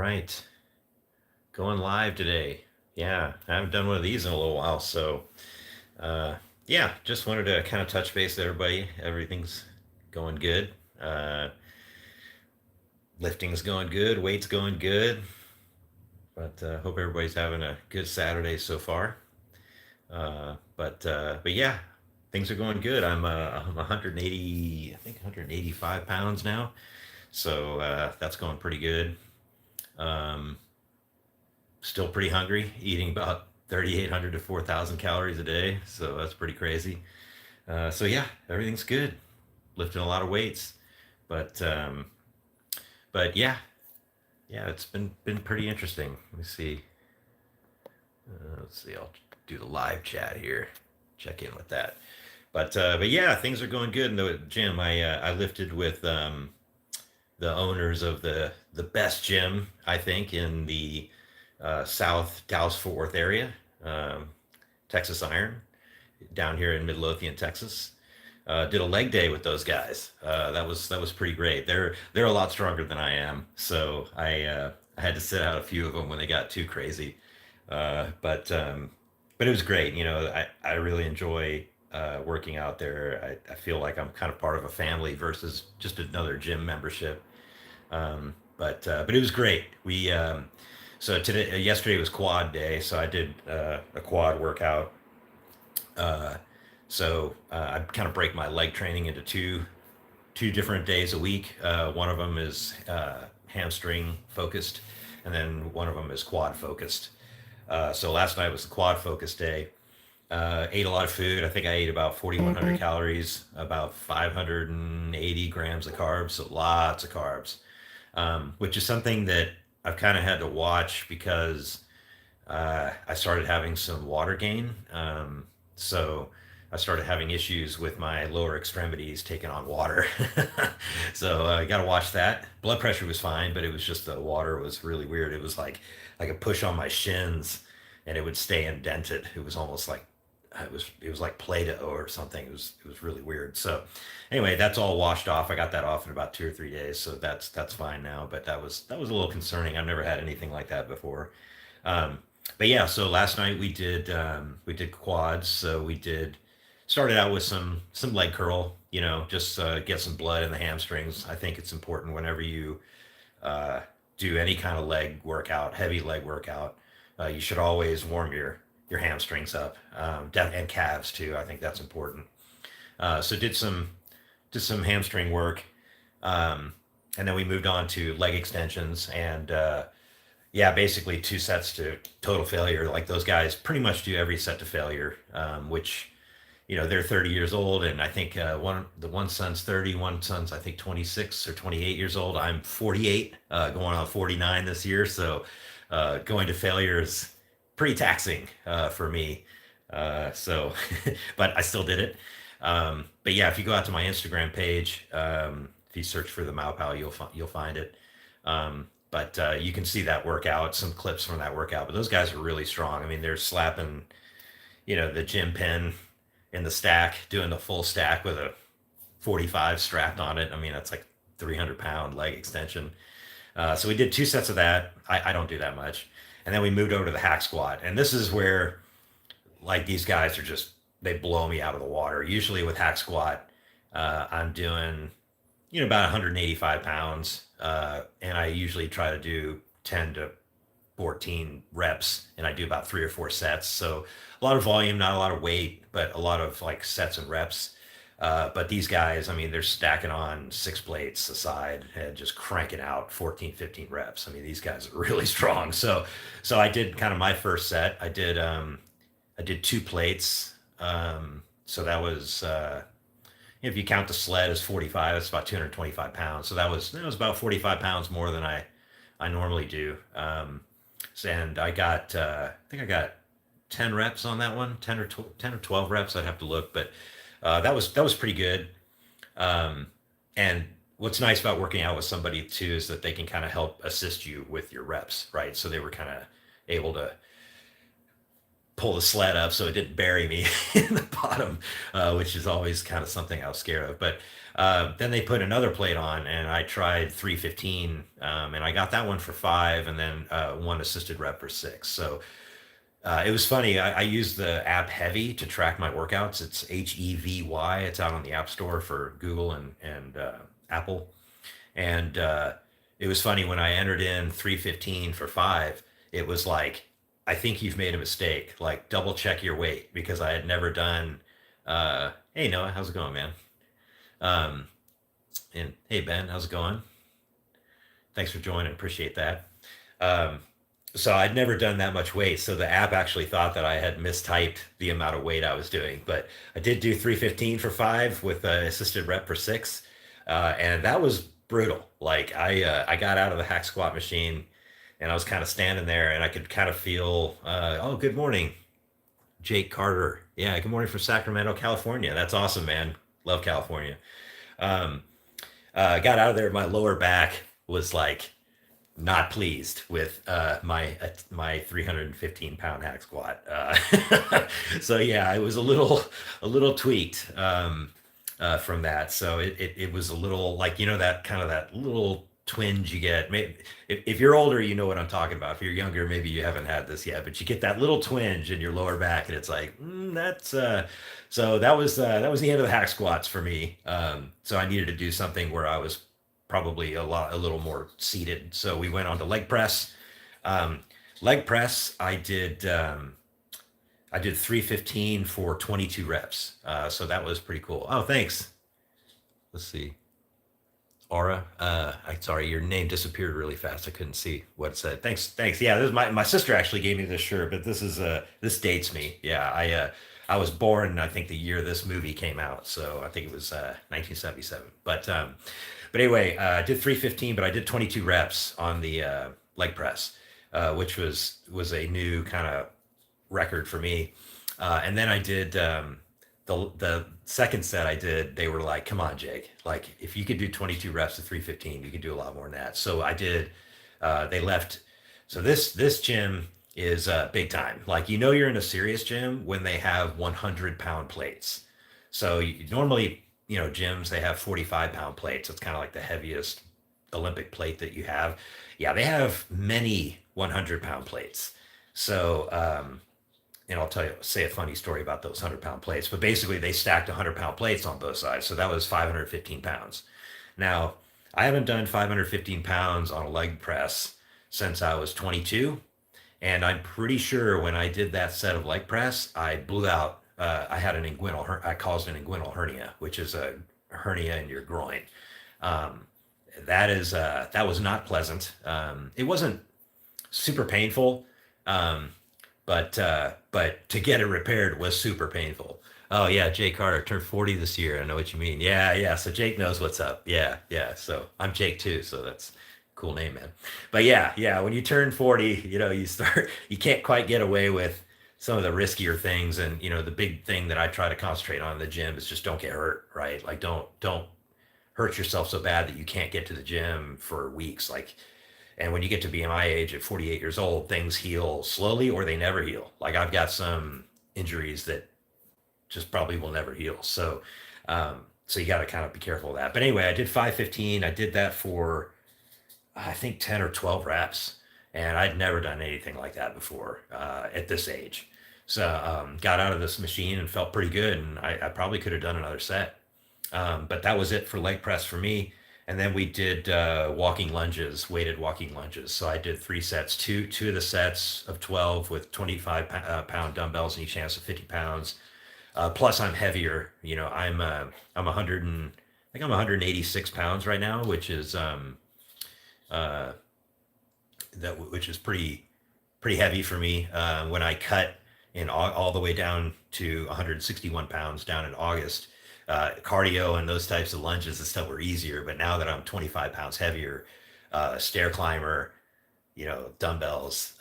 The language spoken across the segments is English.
right. Going live today. Yeah, I haven't done one of these in a little while, so uh, yeah, just wanted to kind of touch base with everybody. Everything's going good. Uh, Lifting's going good. Weight's going good. But hope everybody's having a good Saturday so far. But yeah, things are going good. I'm 180, I think 185 pounds now, so that's going pretty good. Um, Still pretty hungry, eating about 3,800 to 4,000 calories a day. So that's pretty crazy. So yeah, everything's good. Lifting a lot of weights, but but yeah, it's been pretty interesting. Let me see. Let's see. I'll do the live chat here. Check in with that. But yeah, things are going good in the gym. I lifted with the owners of the best gym I think in the South Dallas Fort Worth area, um, Texas Iron, down here in Midlothian, Texas. Did a leg day with those guys. That was pretty great. They're a lot stronger than I am, so I had to sit out a few of them when they got too crazy. Uh, but um, but it was great. I really enjoy working out there. I feel like I'm kind of part of a family versus just another gym membership. But it was great. We So today, yesterday was quad day, so I did a quad workout. Uh, I kind of break my leg training into two different days a week. One of them is hamstring focused, and then one of them is quad focused. So last night was the quad focused day. Ate a lot of food. I think I ate about 4,100 calories, about 580 grams of carbs, so lots of carbs, which is something that I've kind of had to watch because I started having some water gain. So I started having issues with my lower extremities taking on water. So I got to watch that. Blood pressure was fine, but it was just the water was really weird. It was like I could push on my shins and it would stay indented. It was almost like it was like Play-Doh or something. It was really weird. So anyway, that's all washed off. I got that off in about 2 or 3 days, so that's fine now. But that was a little concerning. I've never had anything like that before. Um, but yeah, so last night we did quads. So we did started out with some leg curl. Just get some blood in the hamstrings. I think it's important whenever you uh, do any kind of leg workout, heavy leg workout. You should always warm your hamstrings up, and calves too. I think that's important. So did some hamstring work, um, and then we moved on to leg extensions and yeah, basically 2 sets to total failure. Like those guys pretty much do every set to failure, which they're 30 years old, and I think one son's 30, one son's I think 26 or 28 years old. I'm 48, going on 49 this year, so going to failure is pretty taxing for me. So, but I still did it. But yeah, if you go out to my Instagram page, if you search for the Mao you'll find it. But you can see that workout, some clips from that workout. But those guys are really strong. I mean, they're slapping, the gym pin in the stack, doing the full stack with a 45 strapped on it. I mean, that's like 300-pound leg extension. So we did 2 sets of that. I don't do that much. And then we moved over to the hack squat. And this is where, like, these guys are just, they blow me out of the water. Usually with hack squat, I'm doing, about 185 pounds. And I usually try to do 10 to 14 reps, and I do about 3 or 4 sets. So a lot of volume, not a lot of weight, but a lot of like sets and reps. But these guys, I mean, they're stacking on 6 plates aside and just cranking out 14, 15 reps. I mean, these guys are really strong. So I did kind of my first set. I did 2 plates. So that was, if you count the sled as 45, it's about 225 pounds. So that was about 45 pounds more than I normally do. And I think I got 10 reps on that one, 10 or 12 reps. I'd have to look, but that was pretty good. Um, and what's nice about working out with somebody too is that they can kind of help assist you with your reps, right? So they were kind of able to pull the sled up so it didn't bury me in the bottom, which is always kind of something I was scared of. But then they put another plate on, and I tried 315, and I got that one for 5, and then one assisted rep for 6. So it was funny. I use the app Heavy to track my workouts. It's Hevy. It's out on the App Store for Google and Apple. And it was funny when I entered in 315 for 5. It was like, I think you've made a mistake. Like, double check your weight, because I had never done. Hey Noah, how's it going, man? Um, and hey Ben, how's it going? Thanks for joining. Appreciate that. Um, so I'd never done that much weight. So the app actually thought that I had mistyped the amount of weight I was doing. But I did do 315 for 5 with assisted rep for 6. And that was brutal. Like I got out of the hack squat machine, and I was kind of standing there, and I could kind of feel, oh, good morning, Jake Carter. Yeah, good morning from Sacramento, California. That's awesome, man. Love California. Um, got out of there. My lower back was like not pleased with my 315 pound hack squat. So yeah, I was a little tweaked from that. So it was a little like, that kind of that little twinge you get. Maybe if you're older, you know what I'm talking about. If you're younger, maybe you haven't had this yet, but you get that little twinge in your lower back, and it's like, that's so that was the end of the hack squats for me. So I needed to do something where I was probably a little more seated. So we went on to leg press. Um, leg press, I did 315 for 22 reps. So that was pretty cool. Oh, thanks. Let's see. Aura, sorry, your name disappeared really fast. I couldn't see what it said. Thanks, thanks. Yeah, this is my sister actually gave me this shirt, but this dates me. Yeah, I was born, I think, the year this movie came out, so I think it was 1977. But anyway, I did 315, but I did 22 reps on the leg press, which was a new kind of record for me. And then I did the second set I did. They were like, "Come on, Jake! Like, if you could do 22 reps to 315, you could do a lot more than that." So I did. They left. So this gym is big time. Like, you're in a serious gym when they have 100-pound plates. So normally, gyms, they have 45-pound plates. It's kind of like the heaviest Olympic plate that you have. Yeah, they have many 100-pound plates. So and I'll say a funny story about those 100-pound plates. But basically, they stacked 100-pound plates on both sides, so that was 515 pounds. Now, I haven't done 515 pounds on a leg press since I was 22, and I'm pretty sure when I did that set of leg press, I blew out. I had I caused an inguinal hernia, which is a hernia in your groin. Um, that was not pleasant. It wasn't super painful. Um, but to get it repaired was super painful. Oh yeah, Jake Carter turned 40 this year. I know what you mean. Yeah, yeah. So Jake knows what's up. Yeah, yeah. So I'm Jake too. So that's a cool name, man. But yeah, yeah. When you turn 40, you can't quite get away with some of the riskier things. And the big thing that I try to concentrate on in the gym is just don't get hurt, right? Like, don't hurt yourself so bad that you can't get to the gym for weeks. Like, and when you get to be my age at 48 years old, things heal slowly or they never heal. Like, I've got some injuries that just probably will never heal. So you got to kind of be careful of that. But anyway, I did 515. I did that for, I think, 10 or 12 reps. And I'd never done anything like that before at this age. So got out of this machine and felt pretty good. And I probably could have done another set. But that was it for leg press for me. And then we did walking lunges, weighted walking lunges. So I did 3 sets, two of the sets of 12 with 25-pound dumbbells in each hand, so 50 pounds. Plus, I'm heavier. I'm 100 and I think I'm 186 pounds right now, which is uh, which is pretty heavy for me. When I cut all the way down to 161 pounds down in August, cardio and those types of lunges and stuff were easier. But now that I'm 25 pounds heavier, stair climber, dumbbells,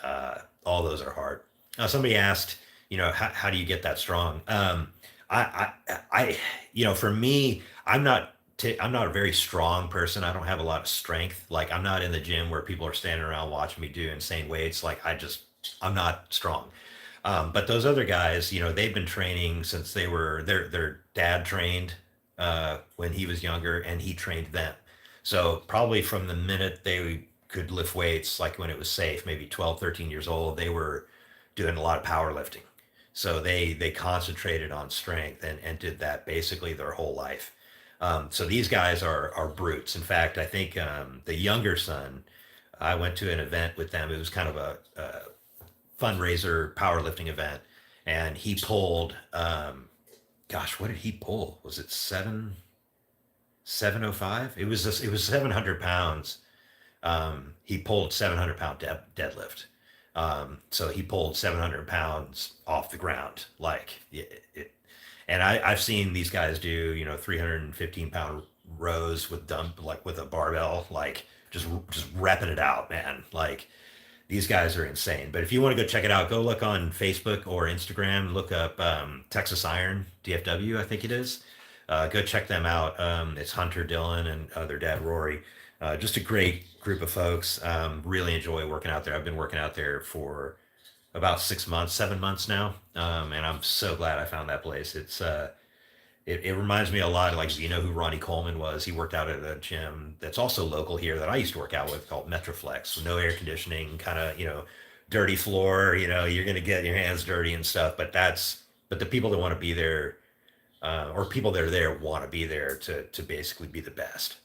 all those are hard. Somebody asked, how do you get that strong? For me, I'm not a very strong person. I don't have a lot of strength. Like, I'm not in the gym where people are standing around watching me do insane weights. Like, I'm not strong. But those other guys, they've been training since their dad trained when he was younger, and he trained them. So probably from the minute they could lift weights, like when it was safe, maybe 12, 13 years old, they were doing a lot of powerlifting. So they concentrated on strength and did that basically their whole life. So these guys are brutes. In fact, I think the younger son, I went to an event with them. It was kind of a fundraiser powerlifting event, and he pulled. Gosh, what did he pull? Was it 705? It was 700 pounds. He pulled 700 pound deadlift. So he pulled 700 pounds off the ground, like and I've seen these guys do 315 pound rows with dump like with a barbell, like just repping it out, man. Like these guys are insane. But if you want to go check it out, go look on Facebook or Instagram. Look up Texas Iron DFW, I think it is. Go check them out. It's Hunter, Dylan, and their dad Rory. Just a great group of folks. Really enjoy working out there. I've been working out there for about 6 months, 7 months now, and I'm so glad I found that place. It reminds me a lot of, like, do you know who Ronnie Coleman was? He worked out at a gym that's also local here that I used to work out with called Metroflex. No air conditioning, kind of, dirty floor. You're gonna get your hands dirty and stuff. But the people that want to be there, or people that are there want to be there to basically be the best.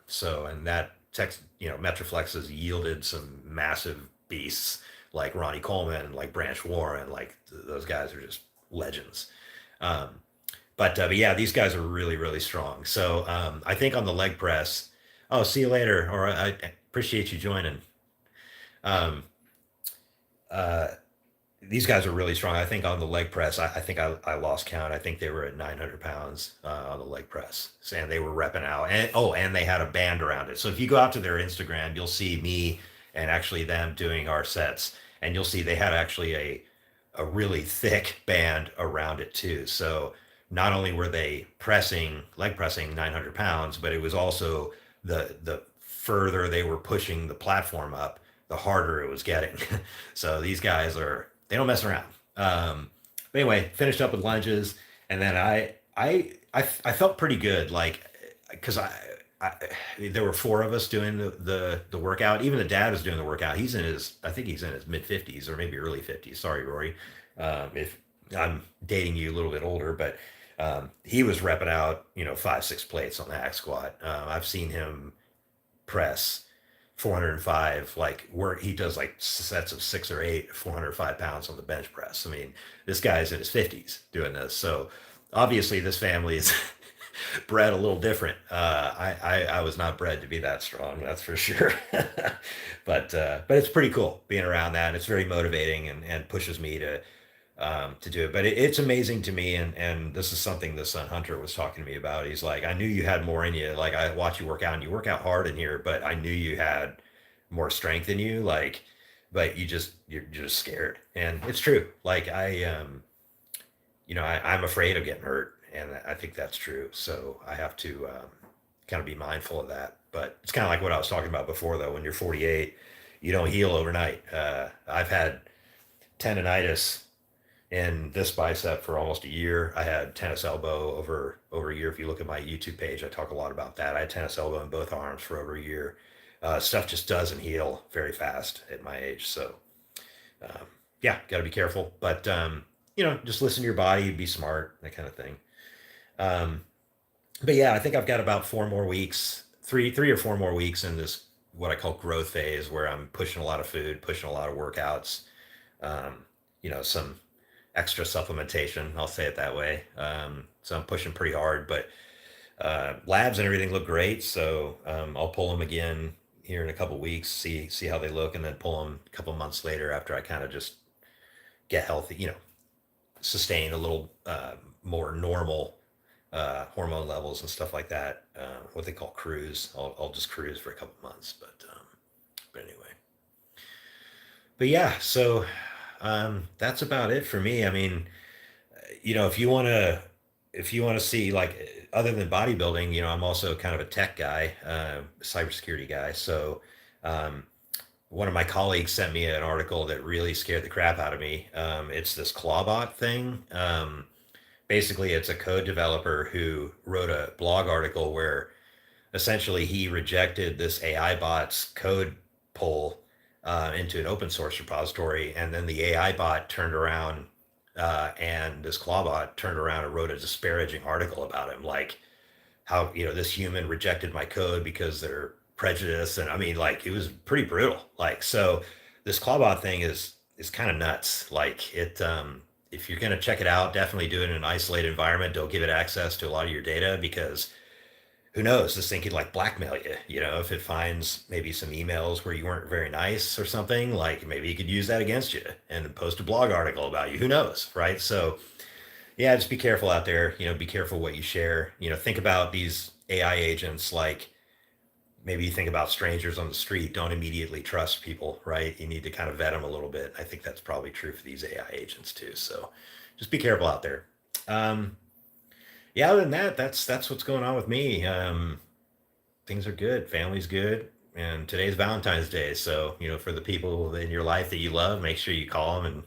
So and that text, Metroflex has yielded some massive beasts like Ronnie Coleman, like Branch Warren, like those guys are just legends. Um, but yeah, these guys are really, really strong. So I think on the leg press, oh, see you later, or I appreciate you joining. Um, uh, these guys are really strong. I think on the leg press, I think I lost count. I think they were at 900 pounds on the leg press, and they were repping out. And oh, and they had a band around it. So if you go out to their Instagram, you'll see me and actually them doing our sets, and you'll see they had actually a really thick band around it too. So not only were they leg pressing 900 pounds, but it was also the further they were pushing the platform up, the harder it was getting. So these guys they don't mess around. But anyway, finished up with lunges, and then I felt pretty good, like because I there were four of us doing the workout. Even the dad was doing the workout. I think he's in his mid 50s or maybe early 50s. Sorry, Rory, if I'm dating you a little bit older, but he was repping out 5, 6 plates on the hack squat. I've seen him press 405, like where he does like sets of 6 or 8, 405 pounds on the bench press. I mean, this guy's in his 50s doing this. So obviously this family is bred a little different. I was not bred to be that strong, that's for sure. But it's pretty cool being around that. And it's very motivating and pushes me to do it. But it's amazing to me, and this is something the son Hunter was talking to me about. He's like, I knew you had more in you. Like I watch you work out, and you work out hard in here, but I knew you had more strength in you. Like, but you're just scared, and it's true. Like I'm afraid of getting hurt, and I think that's true. So I have to kind of be mindful of that. But it's kind of like what I was talking about before, though. When you're 48, you don't heal overnight. I've had tendonitis in this bicep for almost a year. I had tennis elbow over a year. If you look at my YouTube page, I talk a lot about that. I had tennis elbow in both arms for over a year. Stuff just doesn't heal very fast at my age. So yeah, got to be careful. But just listen to your body, be smart, that kind of thing. Um, but yeah, I think I've got about 4 more weeks, 3 or 4 more weeks in this what I call growth phase, where I'm pushing a lot of food, pushing a lot of workouts. Some extra supplementation. I'll say it that way. So I'm pushing pretty hard, but labs and everything look great. So I'll pull them again here in a couple weeks, see how they look, and then pull them a couple months later after I kind of just get healthy. Sustain a little more normal hormone levels and stuff like that. What they call cruise. I'll just cruise for a couple months, but anyway. But yeah, so that's about it for me. I mean, if you want to see, like, other than bodybuilding, I'm also kind of a tech guy, cybersecurity guy. So um, One of my colleagues sent me an article that really scared the crap out of me. It's this Clawbot thing. Basically, it's a code developer who wrote a blog article where essentially he rejected this AI bot's code pull into an open source repository, and then the AI bot turned around and this Clawbot turned around and wrote a disparaging article about him, like how this human rejected my code because they're prejudiced, and I mean, like, it was pretty brutal. Like, so this Clawbot thing is kind of nuts. Like, it if you're going to check it out, definitely do it in an isolated environment. Don't give it access to a lot of your data, because who knows, this thing could like blackmail you. If it finds maybe some emails where you weren't very nice or something, like maybe you could use that against you and post a blog article about you. Who knows, right? So yeah, just be careful out there. Be careful what you share. Think about these AI agents like maybe you think about strangers on the street. Don't immediately trust people, right? You need to kind of vet them a little bit. I think that's probably true for these AI agents too. So just be careful out there. Um, yeah, other than that, that's what's going on with me. Things are good. Family's good. And today's Valentine's Day. So, for the people in your life that you love, make sure you call them and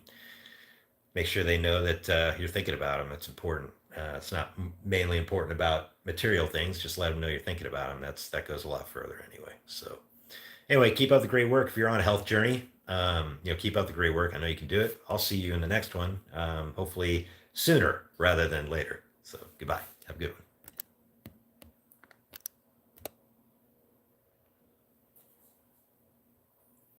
make sure they know that you're thinking about them. It's important. It's not mainly important about material things. Just let them know you're thinking about them. That goes a lot further anyway. So anyway, keep up the great work. If you're on a health journey, keep up the great work. I know you can do it. I'll see you in the next one. Hopefully sooner rather than later. So goodbye. Have a good one.